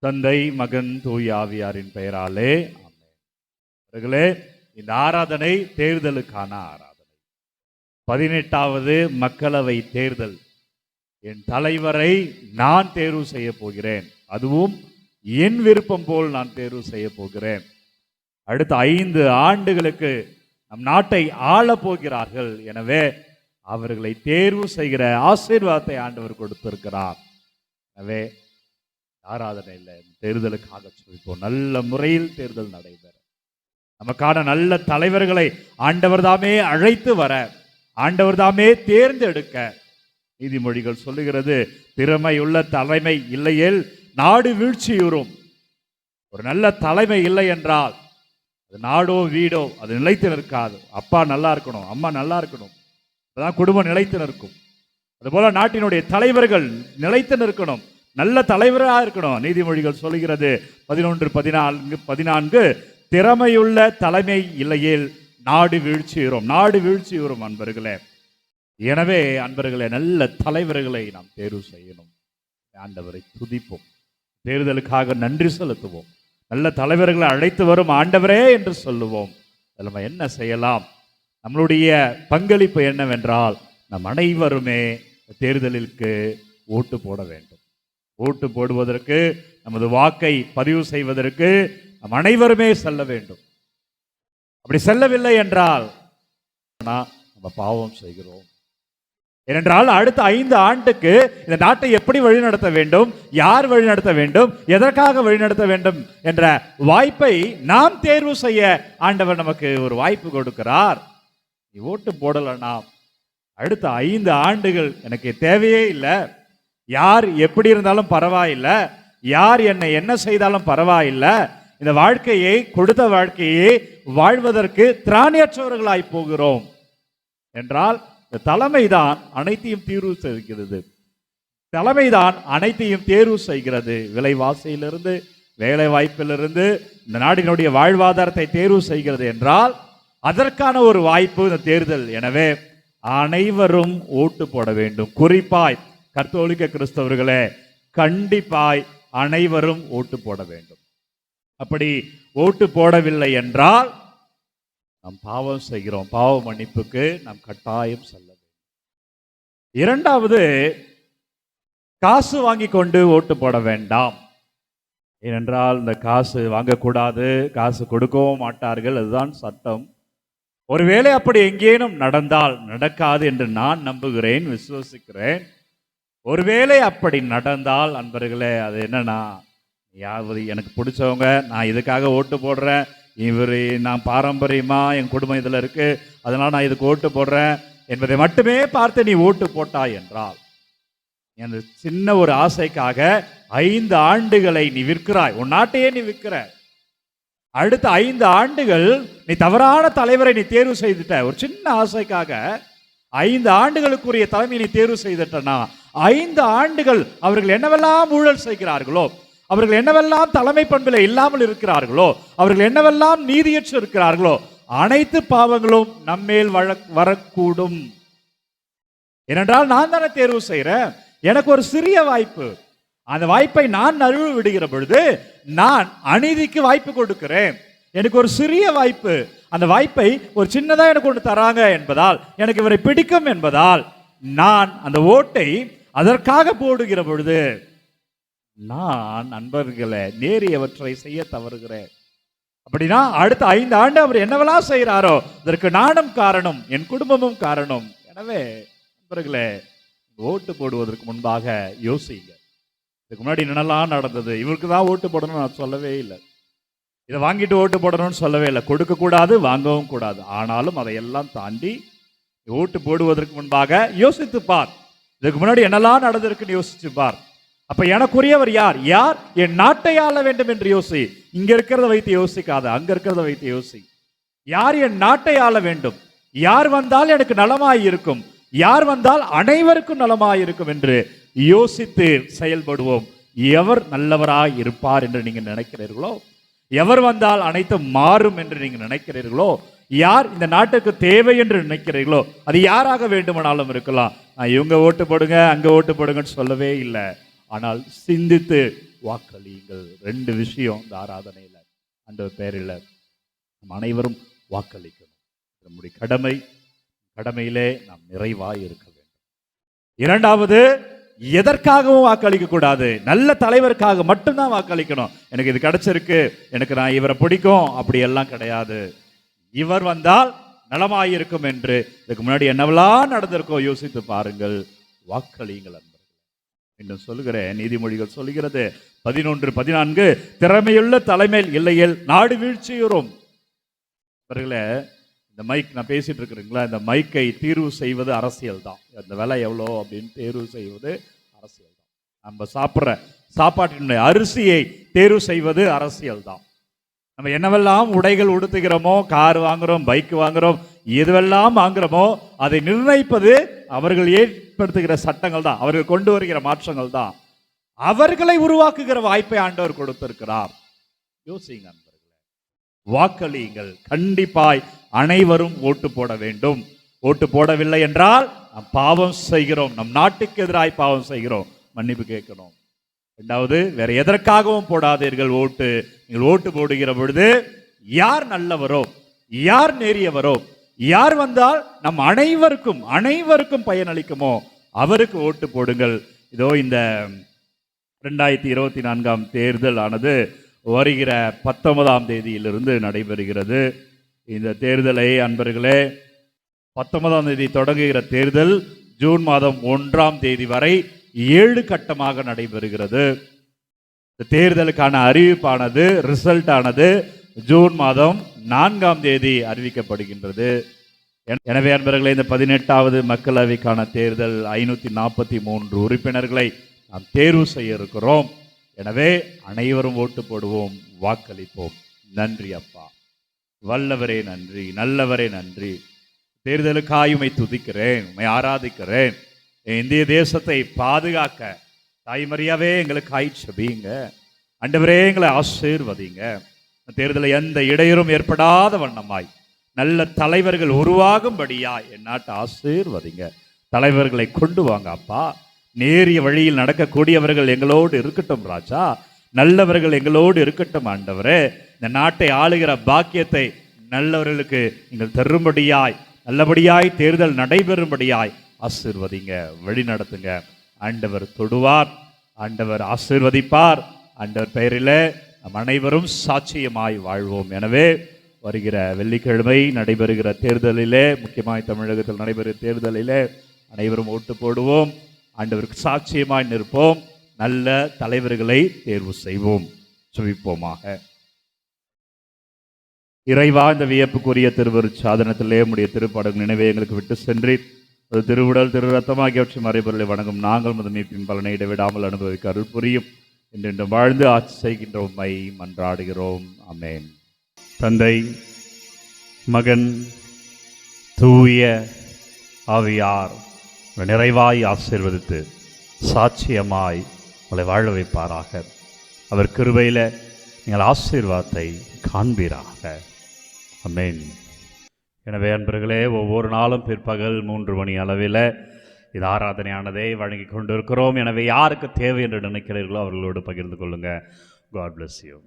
தந்தை, மகன், தூய ஆவியாரின் பெயராலே ஆமென். இந்த ஆராதனை தேர்தலுக்கான ஆராதனை. 18வது மக்களவை தேர்தல். என் தலைவரை நான் தேர்வு செய்ய போகிறேன். அதுவும் என் விருப்பம் போல் நான் தேர்வு செய்ய போகிறேன். அடுத்த 5 ஆண்டுகளுக்கு நம் நாட்டை ஆள போகிறார்கள். எனவே அவர்களை தேர்வு செய்கிற ஆசீர்வாதத்தை ஆண்டவர் கொடுத்திருக்கிறார். எனவே ஆராதனையில் தேர்தலுக்காக சொல்லிப்போம். நல்ல முறையில் தேர்தல் நடைபெற, நமக்கான நல்ல தலைவர்களை ஆண்டவர் தாமே அழைத்து வர, ஆண்டவர் தாமே தேர்ந்தெடுக்க. நீதிமொழிகள் சொல்லுகிறது, திறமையுள்ள தலைமை இல்லையேல் நாடு வீழ்ச்சியுறும். ஒரு நல்ல தலைமை இல்லை என்றால் அது நாடோ வீடோ அது நிலைத்து நிற்காது. அப்பா நல்லா இருக்கணும், அம்மா நல்லா இருக்கணும், அதான் குடும்பம் நிலைத்து நிற்கும். அதுபோல நாட்டினுடைய தலைவர்கள் நிலைத்து நிற்கணும், நல்ல தலைவராக இருக்கணும். நீதிமொழிகள் சொல்லுகிறது 11:14 திறமையுள்ள தலைமை இல்லையேல் நாடு வீழ்ச்சியுறும். நாடு வீழ்ச்சியுறும் அன்பர்களே. எனவே அன்பர்களே, நல்ல தலைவர்களை நாம் தேர்வு செய்யணும். ஆண்டவரை துதிப்போம், தேர்தலுக்காக நன்றி செலுத்துவோம், நல்ல தலைவர்களை அழைத்து வரும் ஆண்டவரே என்று சொல்லுவோம். நம்ம என்ன செய்யலாம்? நம்மளுடைய பங்களிப்பு என்னவென்றால், நம் அனைவருமே தேர்தலுக்கு ஓட்டு போட வேண்டும். ஓட்டு போடுவதற்கு, நமது வாக்கை பதிவு செய்வதற்கு நம் அனைவருமே செல்ல வேண்டும். அப்படி செல்லவில்லை என்றால் நம்ம பாவம் செய்கிறோம். ஏனென்றால் அடுத்த 5 ஆண்டுக்கு இந்த நாட்டை எப்படி வழிநடத்த வேண்டும், யார் வழிநடத்த வேண்டும், எதற்காக வழிநடத்த வேண்டும் என்ற வாய்ப்பை நாம் தேர்வு செய்ய ஆண்டவர் நமக்கு ஒரு வாய்ப்பு கொடுக்கிறார். நீ ஓட்டு போடலன்னா அடுத்த 5 ஆண்டுகள் எனக்கு தேவையே இல்லை. யார் எப்படி இருந்தாலும் பரவாயில்லை, யார் என்னை என்ன செய்தாலும் பரவாயில்லை, இந்த வாழ்க்கையை, கொடுத்த வாழ்க்கையை வாழ்வதற்கு திராணியற்றவர்களாய் போகிறோம் என்றால், இந்த தலைமைதான் அனைத்தையும் தீர்வு செய்கிறது. தலைமைதான் அனைத்தையும் தேர்வு செய்கிறது. விலைவாசியிலிருந்து, வேலை வாய்ப்பிலிருந்து, இந்த நாட்டினுடைய வாழ்வாதாரத்தை தேர்வு செய்கிறது என்றால் அதற்கான ஒரு வாய்ப்பு இந்த தேர்தல். எனவே அனைவரும் ஓட்டு போட வேண்டும். குறிப்பாய் கத்தோலிக்க கிறிஸ்தவர்களே, கண்டிப்பாய் அனைவரும் ஓட்டு போட வேண்டும். அப்படி ஓட்டு போடவில்லை என்றால் நாம் பாவம் செய்கிறோம். பாவ மன்னிப்புக்கு நாம் கட்டாயம் செல்ல வேண்டும். 2வது, காசு வாங்கி கொண்டு ஓட்டு போட வேண்டாம். ஏனென்றால் இந்த காசு வாங்கக்கூடாது, காசு கொடுக்கவும் மாட்டார்கள், அதுதான் சட்டம். ஒருவேளை அப்படி எங்கேனும் நடந்தால், நடக்காது என்று நான் நம்புகிறேன், விசுவசிக்கிறேன். ஒருவேளை அப்படி நடந்தால் அன்பர்களே, அது என்னன்னா, யாவது எனக்கு பிடிச்சவங்க, நான் இதுக்காக ஓட்டு போடுறேன், இவர் நான் பாரம்பரியமாக என் குடும்பம் இதில் இருக்கு, அதனால் நான் இதுக்கு ஓட்டு போடுறேன் என்பதை மட்டுமே பார்த்து நீ ஓட்டு போட்டாய் என்றால், அந்த சின்ன ஒரு ஆசைக்காக 5 ஆண்டுகளை நீ விற்கிறாய். உன் நாட்டையே நீ விற்கிற. அடுத்த 5 ஆண்டுகள் நீ தவறான தலைவரை நீ தேர்வு செய்துட்ட. ஒரு சின்ன ஆசைக்காக 5 ஆண்டுகளுக்குரிய தலைமை நீ தேர்வு செய்துட்டனா, 5 ஆண்டுகள் அவர்கள் என்னவெல்லாம் ஊழல் செய்கிறார்களோ, அவர்கள் என்னவெல்லாம் தலைமை பண்பில் இல்லாமல் இருக்கிறார்களோ, அவர்கள் என்னவெல்லாம் நீதியற்று இருக்கிறார்களோ, அனைத்து பாவங்களும் நம்மேல் வரக்கூடும். ஏனென்றால் நான் தானே தேர்வு செய்கிறேன். எனக்கு ஒரு சிறிய வாய்ப்பு, அந்த வாய்ப்பை நான் நழுவ விடுகிற பொழுது நான் அநீதிக்கு வாய்ப்பு கொடுக்கிறேன். எனக்கு ஒரு சிறிய வாய்ப்பு, அந்த வாய்ப்பை ஒரு சின்னதாக எனக்கு ஒன்று தராங்க என்பதால், எனக்கு இவரை பிடிக்கும் என்பதால் நான் அந்த ஓட்டை அதற்காக போடுகிற பொழுது நான் நண்பர்களை நேரியவற்றை செய்ய தவறுகிறேன். அப்படின்னா அடுத்த 5 ஆண்டு அவர் என்னவெல்லாம் செய்கிறாரோ அதற்கு நானும் காரணம், என் குடும்பமும் காரணம். எனவே நண்பர்களே, ஓட்டு போடுவதற்கு முன்பாக யோசிங்க. இதுக்கு முன்னாடி என்னெல்லாம் நடந்தது, இவருக்கு தான் ஓட்டு போடணும்னு நான் சொல்லவே இல்லை, இதை வாங்கிட்டு ஓட்டு போடணும்னு சொல்லவே இல்லை, கொடுக்கக்கூடாது, வாங்கவும் கூடாது. ஆனாலும் அதையெல்லாம் தாண்டி ஓட்டு போடுவதற்கு முன்பாக யோசித்து பார். இதுக்கு முன்னாடி என்னெல்லாம் நடந்திருக்குன்னு யோசிச்சு பார். அப்ப எனக்குரியவர் யார், யார் என் நாட்டை ஆள வேண்டும் என்று யோசி. இங்க இருக்கிறத வைத்து யோசிக்காத, அங்க இருக்கிறத வைத்து யோசி. யார் என் நாட்டை ஆள வேண்டும், யார் வந்தால் எனக்கு நலமாய் இருக்கும், யார் வந்தால் அனைவருக்கும் நலமாய் இருக்கும் என்று யோசித்து செயல்படுவோம். எவர் நல்லவராய் இருப்பார் என்று நீங்க நினைக்கிறீர்களோ, எவர் வந்தால் அனைத்தும் மாறும் என்று நீங்க நினைக்கிறீர்களோ, யார் இந்த நாட்டுக்கு தேவை என்று நினைக்கிறீர்களோ, அது யாராக வேண்டுமானாலும் இருக்கலாம். நான் இவங்க ஓட்டு போடுங்க, அங்க ஓட்டு போடுங்கன்னு சொல்லவே இல்லை. ஆனால் சிந்தித்து வாக்களியுங்கள். 2 விஷயம் இந்த ஆராதனையில் ஆண்டவர் பேரில் நம் அனைவரும் வாக்களிக்கணும். நம்முடைய கடமையிலே நாம் நிறைவாய் இருக்க வேண்டும். 2வது, எதற்காகவும் வாக்களிக்க கூடாது. நல்ல தலைவருக்காக மட்டும்தான் வாக்களிக்கணும். எனக்கு இது கிடைச்சிருக்கு, எனக்கு நான் இவரை பிடிக்கும், அப்படி எல்லாம் கிடையாது. இவர் வந்தால் நலமாயிருக்கும் என்று இதுக்கு முன்னாடி என்னவெல்லாம் நடந்திருக்கோ யோசித்து பாருங்கள், வாக்களியுங்கள் அன்பர்கள். இன்னும் சொல்லுகிறேன், நீதிமொழிகள் சொல்லுகிறது 11:14, திறமையுள்ள தலைமை இல்லையில் நாடு வீழ்ச்சியுறும். அவர்களே, இந்த மைக் நான் பேசிட்டு இருக்கிறீங்களா, இந்த மைக்கை தீர்வு செய்வது அரசியல் தான். அந்த விலை எவ்வளோ அப்படின்னு தேர்வு செய்வது அரசியல் தான். நம்ம சாப்பிட்ற சாப்பாட்டினுடைய அரிசியை தேர்வு செய்வது அரசியல் தான். நம்ம என்னவெல்லாம் உடைகள் உடுத்துகிறோமோ, கார் வாங்குறோம், பைக் வாங்குறோம், எதுவெல்லாம் வாங்குறோமோ அதை நிர்ணயிப்பது அவர்கள் ஏற்படுத்துகிற சட்டங்கள் தான், அவர்கள் கொண்டு வருகிற மாற்றங்கள் தான். அவர்களை உருவாக்குகிற வாய்ப்பை ஆண்டவர் கொடுத்திருக்கிறார். யோசிங்க நண்பர்களே, வாக்களியுங்கள். கண்டிப்பாய் அனைவரும் ஓட்டு போட வேண்டும். ஓட்டு போடவில்லை என்றால் நாம் பாவம் செய்கிறோம், நம் நாட்டுக்கு எதிராய் பாவம் செய்கிறோம், மன்னிப்பு கேட்கணும். 2வது, வேற எதற்காகவும் போடாதீர்கள் ஓட்டு. நீங்கள் ஓட்டு போடுகிற பொழுது யார் நல்லவரோ, யார் நேரியவரோ, யார் வந்தால் நம் அனைவருக்கும் பயனளிக்குமோ அவருக்கு ஓட்டு போடுங்கள். இதோ இந்த 2024 தேர்தல் ஆனது வருகிற 19ஆம் தேதியிலிருந்து நடைபெறுகிறது. இந்த தேர்தலை அன்பர்களே, 19ஆம் தேதி தொடங்குகிற தேர்தல் ஜூன் மாதம் 1ஆம் தேதி வரை 7 கட்டமாக நடைபெறுகிறது. இந்த தேர்தலுக்கான அறிவிப்பானது, ரிசல்ட் ஆனது ஜூன் மாதம் 4ஆம் தேதி அறிவிக்கப்படுகின்றது. எனவே அன்பர்களே, இந்த 18வது மக்களவைக்கான தேர்தல் 543 உறுப்பினர்களை நாம் தேர்வு செய்ய இருக்கிறோம். எனவே அனைவரும் ஓட்டு போடுவோம், வாக்களிப்போம். நன்றி அப்பா, வல்லவரே நன்றி, நல்லவரே நன்றி. தேர்தலுக்காய் உம்மை துதிக்கிறேன், உம்மை ஆராதிக்கிறேன். இந்திய தேசத்தை பாதுகாக்க தாய்மரியாவே எங்களுக்காய் செபியுங்க. ஆண்டவரே, எங்களை ஆசீர்வதிங்க. தேர்தலில் எந்த இடையூறும் ஏற்படாத வண்ணமாய் நல்ல தலைவர்கள் உருவாகும்படியாய் என் நாட்டை ஆசீர்வதிங்க. தலைவர்களை கொண்டு வாங்க அப்பா. நேரிய வழியில் நடக்கக்கூடியவர்கள் எங்களோடு இருக்கட்டும் ராஜா. நல்லவர்கள் எங்களோடு இருக்கட்டும் ஆண்டவரே. இந்த நாட்டை ஆளுகிற பாக்கியத்தை நல்லவர்களுக்கு நீங்கள் தரும்படியாய், நல்லபடியாய் தேர்தல் நடைபெறும்படியாய் ஆசீர்வதிங்க, வழி நடத்துங்க. ஆண்டவர் தொடுவார், ஆண்டவர் ஆசீர்வதிப்பார். ஆண்டவர் பெயரிலே நம் அனைவரும் சாட்சியமாய் வாழ்வோம். எனவே வருகிற வெள்ளிக்கிழமை நடைபெறுகிற தேர்தலிலே, முக்கியமாய் தமிழகத்தில் நடைபெறுகிற தேர்தலிலே அனைவரும் ஓட்டு போடுவோம். ஆண்டவருக்கு சாட்சியமாய் நிற்போம். நல்ல தலைவர்களை தேர்வு செய்வோம். ஜெபிப்போமாக. இறைவா, இந்த வியப்புக்குரிய திருவருட்சாதனத்திலே உம்முடைய திருப்படகு நினைவை எங்களுக்கு விட்டு சென்று அது திருவுடல் திரு ரத்தம் ஆகியவற்றை மறைபொருளை வணங்கும் நாங்கள் முதமீப்பின் பலனை இடைவிடாமல் அனுபவிக்க அருள் புரியும். என்று வாழ்ந்து ஆட்சி செய்கின்ற உம்மை மன்றாடுகிறோம். ஆமென். தந்தை, மகன், தூய ஆவியார் நிறைவாய் ஆசீர்வதித்து சாட்சியமாய் உங்களை வாழ வைப்பாராக. அவர் கிருபையில் நீங்கள் ஆசீர்வாதத்தை காண்பீராக. ஆமென். எனவே அன்பர்களே, ஒவ்வொரு நாளும் பிற்பகல் 3 மணி அளவில் இது ஆராதனையானதை வழங்கி கொண்டிருக்கிறோம். எனவே யாருக்கு தேவை என்று நினைக்கிறீர்களோ அவர்களோடு பகிர்ந்து கொள்ளுங்கள். God bless you.